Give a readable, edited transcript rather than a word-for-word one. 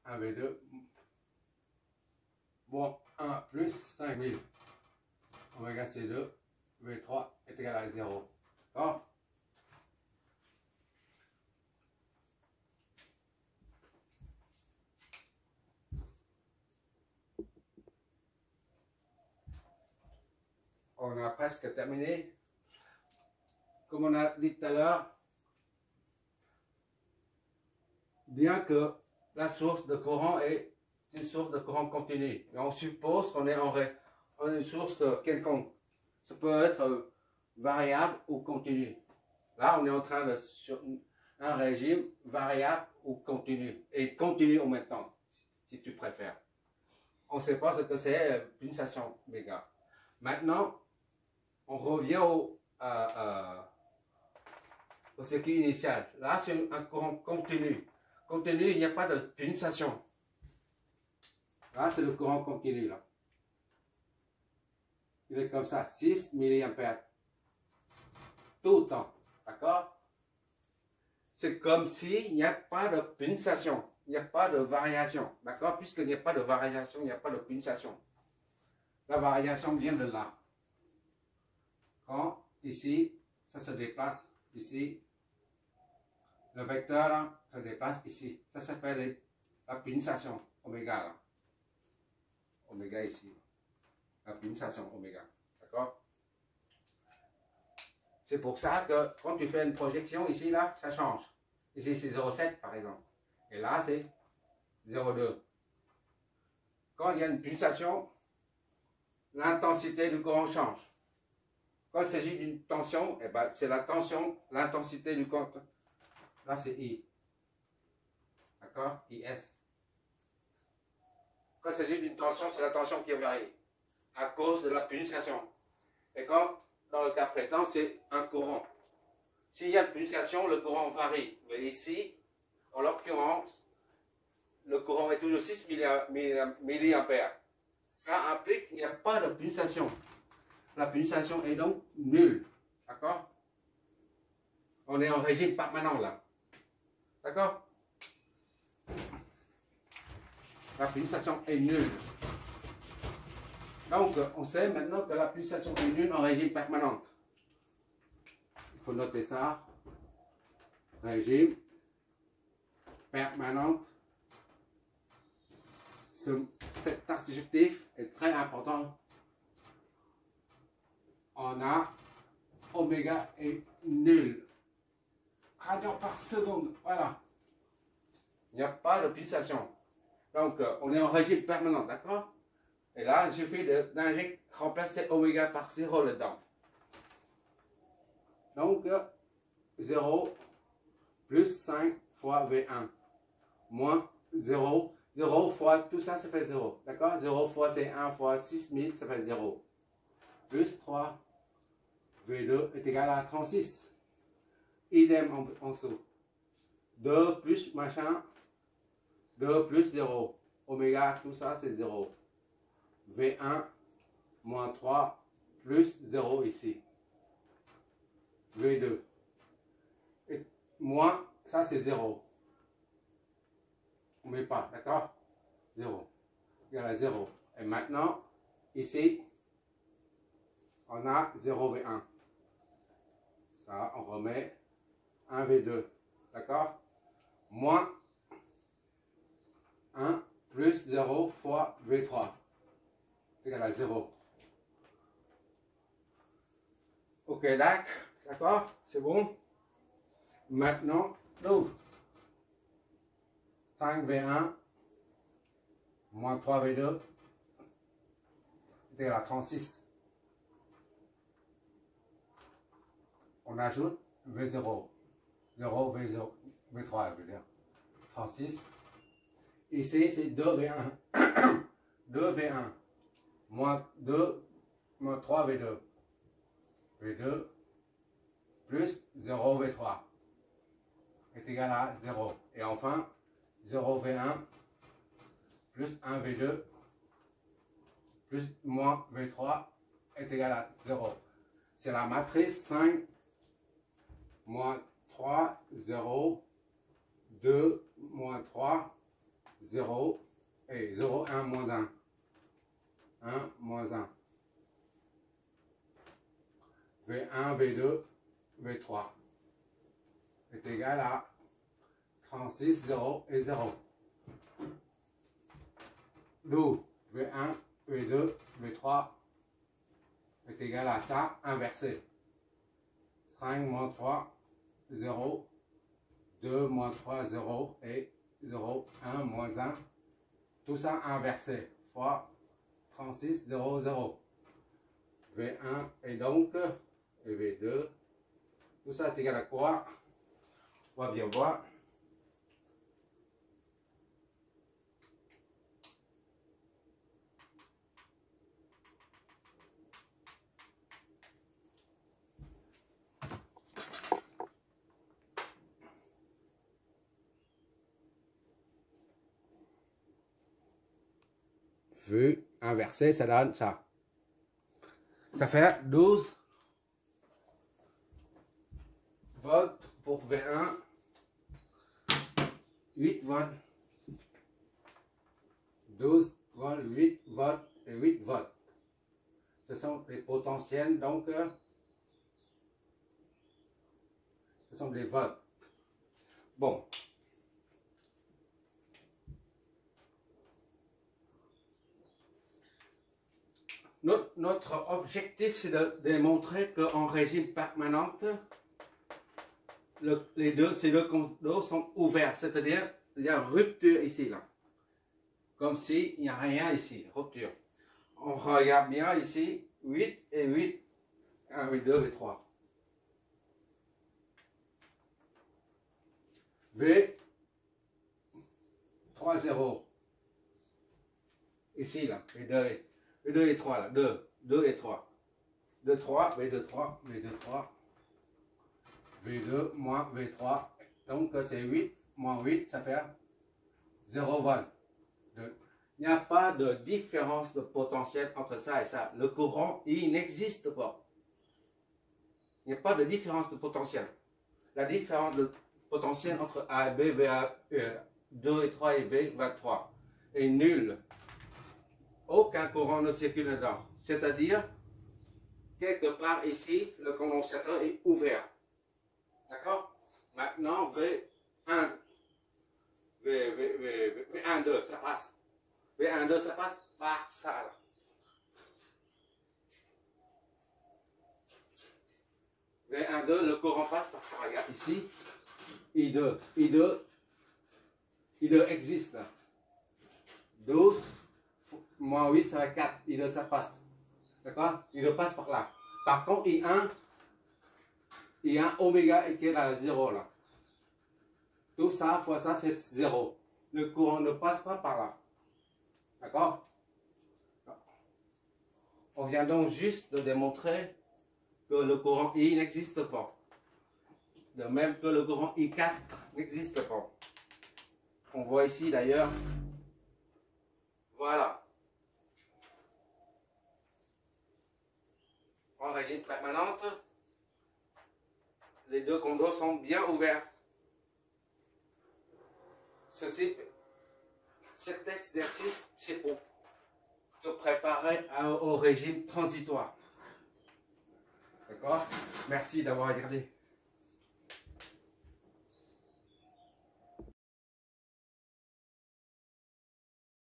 1V2 moins 1 plus 5000 oméga C2 V3 est égal à 0. D'accord? On a presque terminé. Comme on a dit tout à l'heure, bien que la source de courant est une source de courant continu, et on suppose qu'on est en une source quelconque. Ça peut être variable ou continu. Là, on est en train de sur un régime variable ou continu, et continu en même temps, si tu préfères. On ne sait pas ce que c'est pulsation méga. Maintenant, on revient au circuit initial. Là, c'est un courant continu. Continu, il n'y a pas de pulsation. Là, c'est le courant continu. Là. Il est comme ça, 6 mA. Tout le temps. D'accord? C'est comme s'il n'y a pas de pulsation. Il n'y a pas de variation. D'accord? Puisqu'il n'y a pas de variation, il n'y a pas de pulsation. La variation vient de là. Quand ici, ça se déplace ici. Le vecteur là, se déplace ici. Ça s'appelle la pulsation oméga. Là. Oméga ici. La pulsation oméga. D'accord? C'est pour ça que quand tu fais une projection ici, là, ça change. Ici, c'est 0,7 par exemple. Et là, c'est 0,2. Quand il y a une pulsation, l'intensité du courant change. Quand il s'agit d'une tension, eh ben, c'est la tension, l'intensité du courant. Là, c'est I. D'accord? IS. Quand il s'agit d'une tension, c'est la tension qui varie à cause de la pulsation. Et quand, dans le cas présent, c'est un courant. S'il y a une pulsation, le courant varie. Mais ici, en l'occurrence, le courant est toujours 6 mA. Ça implique qu'il n'y a pas de pulsation. La pulsation est donc nulle. D'accord? On est en régime permanent là. D'accord? La pulsation est nulle. Donc, on sait maintenant que la pulsation est nulle en régime permanent. Il faut noter ça. Régime permanent. Cet adjectif est très important. On a oméga est nul. Radians par seconde. Voilà. Il n'y a pas de pulsation. Donc, on est en régime permanent, d'accord? Et là, il suffit d'injecter, remplacer oméga par 0 dedans. Donc, 0 plus 5 fois V1 moins 0. 0 fois tout ça, ça fait 0. D'accord? 0 fois c'est 1 fois 6000, ça fait 0. Plus 3 V2 est égal à 36. Idem en dessous. 2 plus machin. 2 plus 0. Oméga, tout ça, c'est 0. V1 moins 3 plus 0 ici. V2. Et moins, ça c'est 0. On ne met pas, d'accord? 0. Égal à 0. Et maintenant, ici, on a 0 V1. Ça, on remet 1 V2. D'accord? Moins 1 plus 0 fois V3. C'est égal à 0. Ok, d'accord? C'est bon? Maintenant, nous. 5 V1 moins 3 V2 est égal à 36. On ajoute V0. 0, V0, V3, je veux dire. 36. Ici, c'est 2V1. 2V1 moins 2 moins 3V2. V2 plus 0V3 est égal à 0. Et enfin, 0V1 plus 1V2 plus moins V3 est égal à 0. C'est la matrice 5 moins 3, 0, 2, moins 3, 0 et 0, 1, moins 1. 1, moins 1. V1, V2, V3 est égal à 36, 0 et 0. D'où V1, V2, V3 est égal à ça, inversé. 5 moins 3, 0, 2 moins 3, 0 et 0, 1 moins 1. Tout ça inversé, fois 36, 0, 0. V1 et donc, et V2, tout ça est égal à quoi? On va bien voir. Vu inversé, ça donne ça. Ça fait 12 volts pour V1, 8 volts, 12 volts, 8 volts et 8 volts. Ce sont les potentiels, donc ce sont les volts. Bon. Notre objectif, c'est de démontrer qu'en régime permanent, ces deux conducteurs sont ouverts. C'est-à-dire, il y a une rupture ici, là. Comme s'il n'y a rien ici, rupture. On regarde bien ici, 8 et 8, 1, 8, 2 et 3. V, 3, 0. Ici, là, V2 et 3, là, 2 et 3. 2, 3, V2, 3, V2, 3. V2 moins V3. Donc, c'est 8 moins 8, ça fait 0 volts. Il n'y a pas de différence de potentiel entre ça et ça. Le courant, il n'existe pas. Il n'y a pas de différence de potentiel. La différence de potentiel entre A et B, VA2 et 3 et V23 est nulle. Aucun courant ne circule dedans. C'est-à-dire, quelque part ici, le condensateur est ouvert. D'accord? Maintenant, V1, V1, 2, ça passe. V1, 2, ça passe par ça, là. V1, 2, le courant passe par ça. Regarde ici. I2 existe. 12 moins 8, ça fait 4. I2, ça passe. D'accord? I2 passe par là. Par contre, I1 oméga égal à 0 là. Tout ça fois ça, c'est 0. Le courant ne passe pas par là. D'accord? On vient donc juste de démontrer que le courant I n'existe pas. De même que le courant I4 n'existe pas. On voit ici d'ailleurs. Voilà. En régime permanente, les deux condos sont bien ouverts. Cet exercice, c'est pour te préparer au régime transitoire. D'accord? Merci d'avoir regardé.